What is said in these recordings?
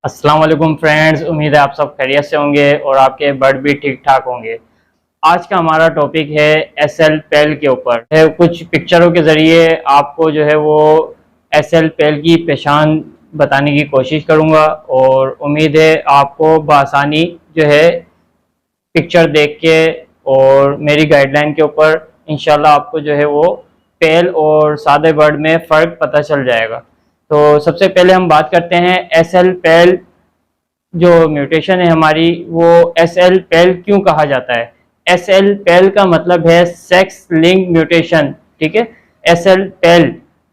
अस्सलाम वालेकुम फ्रेंड्स, उम्मीद है आप सब खैरियत से होंगे और आपके बर्ड भी ठीक ठाक होंगे। आज का हमारा टॉपिक है एसएल पेल के ऊपर है। कुछ पिक्चरों के ज़रिए आपको जो है वो एसएल पेल की पहचान बताने की कोशिश करूंगा और उम्मीद है आपको बआसानी जो है पिक्चर देख के और मेरी गाइडलाइन के ऊपर इंशाल्लाह आपको जो है वो पेल और सादे बर्ड में फ़र्क पता चल जाएगा। तो सबसे पहले हम बात करते हैं एसएल पेल जो म्यूटेशन है हमारी, वो एसएल पेल क्यों कहा जाता है। एसएल पेल का मतलब है सेक्स लिंक म्यूटेशन, ठीक है। एसएल पेल,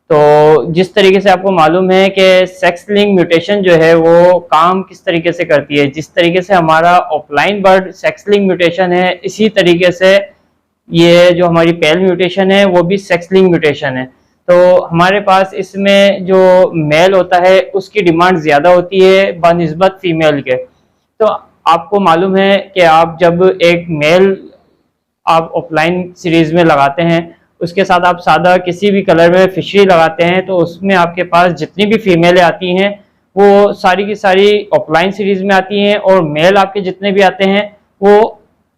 तो जिस तरीके से आपको मालूम है कि सेक्स लिंक म्यूटेशन जो है वो काम किस तरीके से करती है, जिस तरीके से हमारा offline bird sex link mutation है, इसी तरीके से ये जो हमारी पेल म्यूटेशन है वो भी सेक्स लिंक म्यूटेशन है। तो हमारे पास इसमें जो मेल होता है उसकी डिमांड ज़्यादा होती है बनिस्बत फीमेल के। तो आपको मालूम है कि आप जब एक मेल आप ऑफलाइन सीरीज़ में लगाते हैं, उसके साथ आप सादा किसी भी कलर में फिशरी लगाते हैं, तो उसमें आपके पास जितनी भी फीमेलें आती हैं वो सारी की सारी ऑफलाइन सीरीज़ में आती हैं और मेल आपके जितने भी आते हैं वो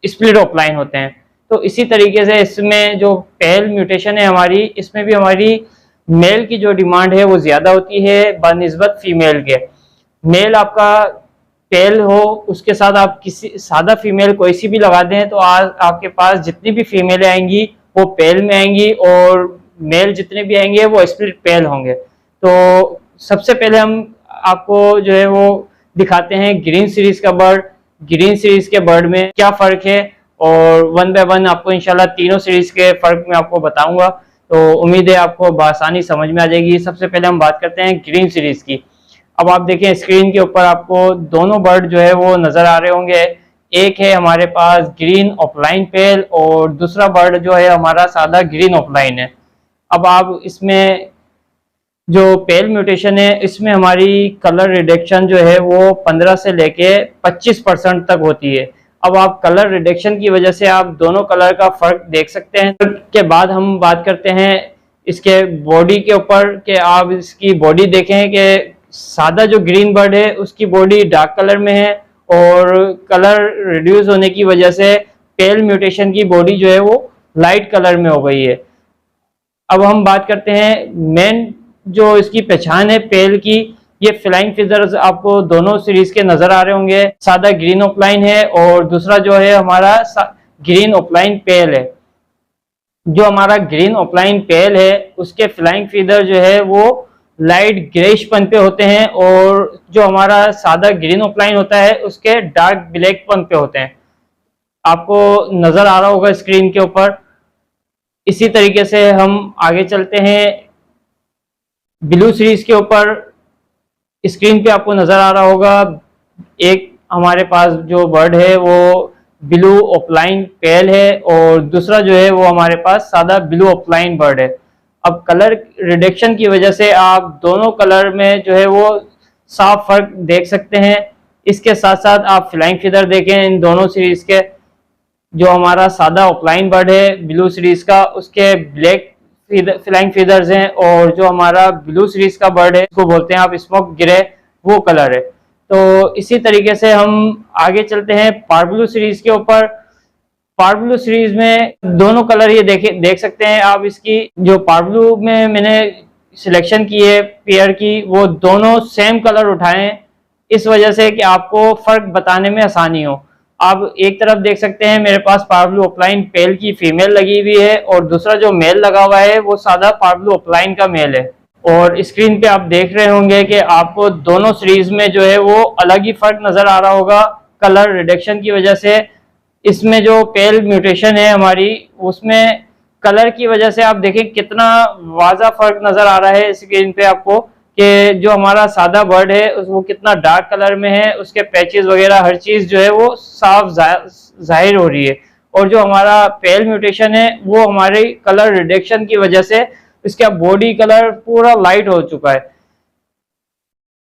स्प्लिट ऑफलाइन होते हैं। तो इसी तरीके से इसमें जो पेल म्यूटेशन है हमारी, इसमें भी हमारी मेल की जो डिमांड है वो ज़्यादा होती है बनिस्बत फीमेल के। मेल आपका पेल हो, उसके साथ आप किसी सादा फीमेल कोई सी भी लगा दें तो आज आपके पास जितनी भी फीमेलें आएंगी वो पेल में आएंगी और मेल जितने भी आएंगे वो स्प्लिट पेल होंगे। तो सबसे पहले हम आपको जो है वो दिखाते हैं ग्रीन सीरीज का बर्ड। ग्रीन सीरीज के बर्ड में क्या फ़र्क है और वन बाय वन आपको इंशाल्लाह तीनों सीरीज के फ़र्क में आपको बताऊंगा। तो उम्मीद है आपको बआसानी समझ में आ जाएगी। सबसे पहले हम बात करते हैं ग्रीन सीरीज की। अब आप देखें स्क्रीन के ऊपर आपको दोनों बर्ड जो है वो नज़र आ रहे होंगे। एक है हमारे पास ग्रीन ऑफलाइन पेल और दूसरा बर्ड जो है हमारा सादा ग्रीन ऑफलाइन है। अब आप इसमें जो पेल म्यूटेशन है इसमें हमारी कलर रिडक्शन जो है वो 15 से लेके 25% तक होती है। अब आप कलर रिडक्शन की वजह से आप दोनों कलर का फ़र्क देख सकते हैं। के बाद हम बात करते हैं इसके बॉडी के ऊपर कि आप इसकी बॉडी देखें कि सादा जो ग्रीन बर्ड है उसकी बॉडी डार्क कलर में है और कलर रिड्यूस होने की वजह से पेल म्यूटेशन की बॉडी जो है वो लाइट कलर में हो गई है। अब हम बात करते हैं मेन जो इसकी पहचान है पेल की। ये फ्लाइंग फीदर्स आपको दोनों सीरीज के नजर आ रहे होंगे। सादा ग्रीन ऑफलाइन है और दूसरा जो है हमारा ग्रीन ऑफलाइन पेल है। जो हमारा ग्रीन ऑफलाइन पेल है उसके फ्लाइंग फीदर जो है वो लाइट ग्रेइश पन पे होते हैं और जो हमारा सादा ग्रीन ऑफलाइन होता है उसके डार्क ब्लैक पन पे होते हैं। आपको नजर आ रहा होगा स्क्रीन के ऊपर। इसी तरीके से हम आगे चलते हैं ब्लू सीरीज के ऊपर। स्क्रीन पे आपको नजर आ रहा होगा एक हमारे पास जो बर्ड है वो ब्लू ऑफलाइन पेल है और दूसरा जो है वो हमारे पास सादा ब्लू ऑफलाइन बर्ड है। अब कलर रिडक्शन की वजह से आप दोनों कलर में जो है वो साफ फर्क देख सकते हैं। इसके साथ साथ आप फ्लाइंग फीदर देखें इन दोनों सीरीज के। जो हमारा सादा ऑफलाइन बर्ड है ब्लू सीरीज का उसके ब्लैक फ्लाइंग फीदर्स हैं और जो हमारा ब्लू सीरीज का बर्ड है उसको बोलते हैं आप स्मोक ग्रे, वो कलर है। तो इसी तरीके से हम आगे चलते हैं पार्ब्लू सीरीज के ऊपर। पार्ब्लू सीरीज में दोनों कलर ये देख सकते हैं आप। इसकी जो पार्ब्लू में मैंने सिलेक्शन की है पेयर की, वो दोनों सेम कलर उठाएं इस वजह से कि आपको फर्क बताने में आसानी हो। आप एक तरफ देख सकते हैं मेरे पास पार्ब्लू ऑफलाइन पेल की फीमेल लगी हुई है और दूसरा जो मेल लगा हुआ है वो सादा पार्ब्लू ऑफलाइन का मेल है। और स्क्रीन पे आप देख रहे होंगे कि आपको दोनों सीरीज में जो है वो अलग ही फर्क नजर आ रहा होगा कलर रिडक्शन की वजह से। इसमें जो पेल म्यूटेशन है हमारी उसमें कलर की वजह से आप देखें कितना वाज़ा फर्क नजर आ रहा है स्क्रीन पे आपको कि जो हमारा सादा बर्ड है वो कितना डार्क कलर में है, उसके पैचेस वगैरह हर चीज़ जो है वो साफ जाहिर हो रही है। और जो हमारा पेल म्यूटेशन है वो हमारी कलर रिडक्शन की वजह से इसका बॉडी कलर पूरा लाइट हो चुका है।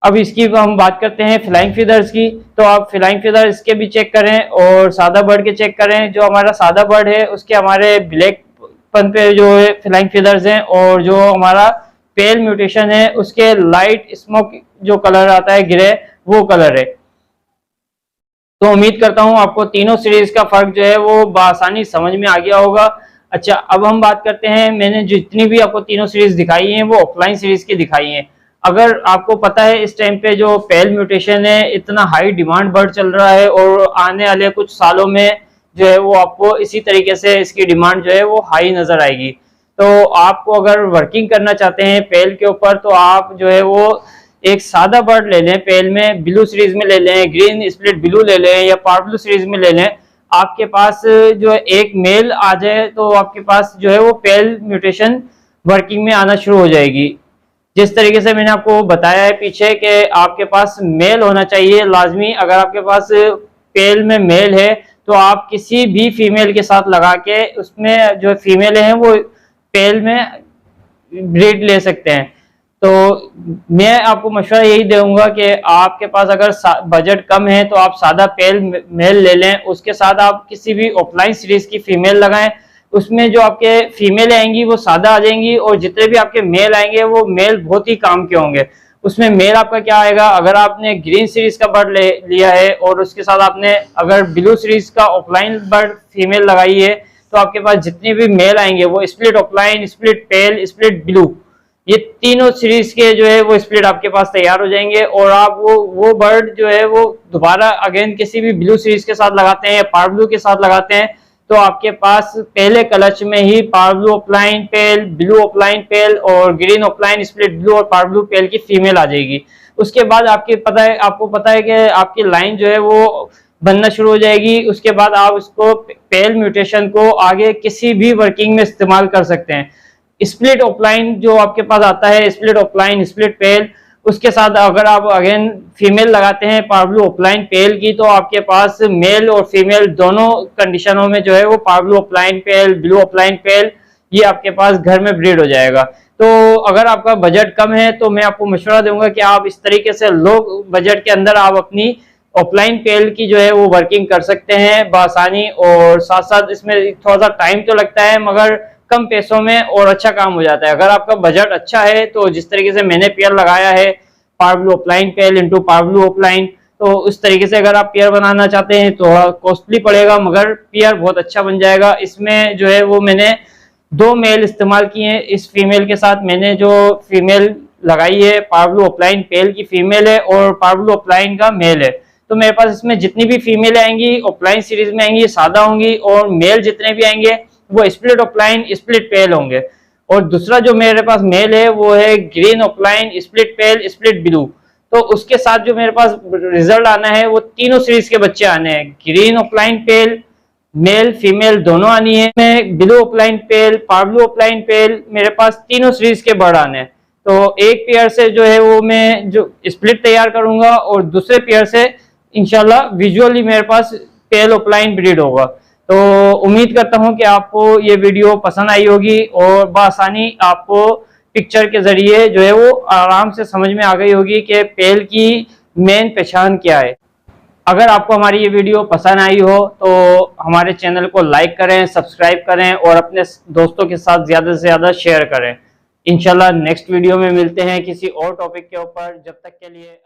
अब इसकी हम बात करते हैं फ्लाइंग फीदर्स की। तो आप फ्लाइंग फीदर इसके भी चेक करें और सादा बर्ड के चेक करें। जो हमारा सादा बर्ड है उसके हमारे ब्लैक पन पे जो है फ्लाइंग फीदर्स हैं और जो हमारा पेल म्यूटेशन है उसके लाइट स्मोक जो कलर आता है ग्रे, वो कलर है। तो उम्मीद करता हूँ आपको तीनों सीरीज का फर्क जो है वो बआसानी समझ में आ गया होगा। अच्छा, अब हम बात करते हैं, मैंने जितनी भी आपको तीनों सीरीज दिखाई हैं वो ऑफलाइन सीरीज की दिखाई हैं। अगर आपको पता है इस टाइम पे जो पेल म्यूटेशन है इतना हाई डिमांड बढ़ चल रहा है और आने वाले कुछ सालों में जो है वो आपको इसी तरीके से इसकी डिमांड जो है वो हाई नजर आएगी। तो आपको अगर वर्किंग करना चाहते हैं पेल के ऊपर तो आप जो है वो एक सादा बर्ड ले लें, पेल में ब्लू सीरीज में ले लें, ग्रीन स्प्लिट ब्लू ले लें या पार ब्लू सीरीज में ले लें। आपके पास जो है एक मेल आ जाए तो आपके पास जो है वो पेल म्यूटेशन वर्किंग में आना शुरू हो जाएगी। जिस तरीके से मैंने आपको बताया है पीछे कि आपके पास मेल होना चाहिए लाजमी। अगर आपके पास पेल में मेल है तो आप किसी भी फीमेल के साथ लगा के उसमें जो फीमेल हैं वो पेल में ब्रीड ले सकते हैं। तो मैं आपको मशवरा यही दूंगा कि आपके पास अगर बजट कम है तो आप सादा पेल मेल ले लें, उसके साथ आप किसी भी ऑफलाइन सीरीज की फीमेल लगाएं। उसमें जो आपके फीमेल आएंगी वो सादा आ जाएंगी और जितने भी आपके मेल आएंगे वो मेल बहुत ही काम के होंगे। उसमें मेल आपका क्या आएगा, अगर आपने ग्रीन सीरीज का बर्ड लिया है और उसके साथ आपने अगर ब्लू सीरीज का ऑफलाइन बर्ड फीमेल लगाई है तो आपके पास जितने भी मेल आएंगे वो स्प्लिट ऑफलाइन, स्प्लिट पेल, स्प्लिट ब्लू, ये तीनों सीरीज के जो है वो स्प्लिट आपके पास तैयार हो जाएंगे। और आप वो बर्ड जो है वो दोबारा अगेन किसी भी ब्लू सीरीज के साथ लगाते हैं या पार ब्लू के साथ लगाते हैं तो आपके पास पहले क्लच में ही पार ब्लू ऑफलाइन पेल, ब्लू ऑफलाइन पेल और ग्रीन ऑफलाइन स्प्लिट ब्लू और पार ब्लू पेल की फीमेल आ जाएगी। उसके बाद आपको पता है कि आपकी लाइन जो है वो बनना शुरू हो जाएगी। उसके बाद आप उसको पेल म्यूटेशन को आगे किसी भी वर्किंग में इस्तेमाल कर सकते हैं। स्प्लिट ऑफलाइन जो आपके पास आता है, स्प्लिट ऑफलाइन, स्प्लिट पेल, उसके साथ अगर आप अगेन फीमेल लगाते हैं पार्ब्लू ऑफलाइन पेल की तो आपके पास मेल और फीमेल दोनों कंडीशनों में जो है वो पार्ब्लू ऑफलाइन पेल, ब्लू ऑफलाइन पेल ये आपके पास घर में ब्रीड हो जाएगा। तो अगर आपका बजट कम है तो मैं आपको मशवरा दूंगा कि आप इस तरीके से लो बजट के अंदर आप अपनी ऑफलाइन पेल की जो है वो वर्किंग कर सकते हैं बआसानी। और साथ साथ इसमें थोड़ा सा टाइम तो लगता है मगर कम पैसों में और अच्छा काम हो जाता है। अगर आपका बजट अच्छा है तो जिस तरीके से मैंने पेयर लगाया है पार्ब्लू ऑफलाइन पेल इंटू पार्ब्लू ऑफलाइन, तो उस तरीके से अगर आप पेयर बनाना चाहते हैं तो कॉस्टली पड़ेगा मगर पेयर बहुत अच्छा बन जाएगा। इसमें जो है वो मैंने 2 मेल इस्तेमाल किए हैं। इस फीमेल के साथ मैंने जो फीमेल लगाई है पार्ब्लू ऑफलाइन पेल की फीमेल है और पार्ब्लू ऑफलाइन का मेल है। तो मेरे पास इसमें जितनी भी फीमेल आएंगी ऑफलाइन सीरीज में आएंगी सादा होंगी और मेल जितने भी आएंगे वो स्प्लिट ऑफलाइन स्प्लिट पेल होंगे। और दूसरा जो मेरे पास मेल है वो है ग्रीन ऑफलाइन स्प्लिट पेल स्प्लिट ब्लू। तो उसके साथ जो मेरे पास रिजल्ट आना है वो तीनों सीरीज के बच्चे आने हैं। ग्रीन ऑफलाइन पेल मेल फीमेल दोनों आनी है, मैं ब्लू ऑफलाइन पेल पार्ब्लू ऑफलाइन पेल मेरे पास तीनों सीरीज के बर्ड आने हैं। तो एक पेयर से जो है वो मैं जो स्प्लिट तैयार करूंगा और दूसरे पेयर से इंशाल्लाह विजुअली मेरे पास पेल ऑफलाइन ब्रीड होगा। तो उम्मीद करता हूं कि आपको ये वीडियो पसंद आई होगी और बआसानी आपको पिक्चर के जरिए जो है वो आराम से समझ में आ गई होगी कि पेल की मेन पहचान क्या है। अगर आपको हमारी ये वीडियो पसंद आई हो तो हमारे चैनल को लाइक करें, सब्सक्राइब करें और अपने दोस्तों के साथ ज़्यादा से ज़्यादा शेयर करें। इंशाल्लाह नेक्स्ट वीडियो में मिलते हैं किसी और टॉपिक के ऊपर। जब तक के लिए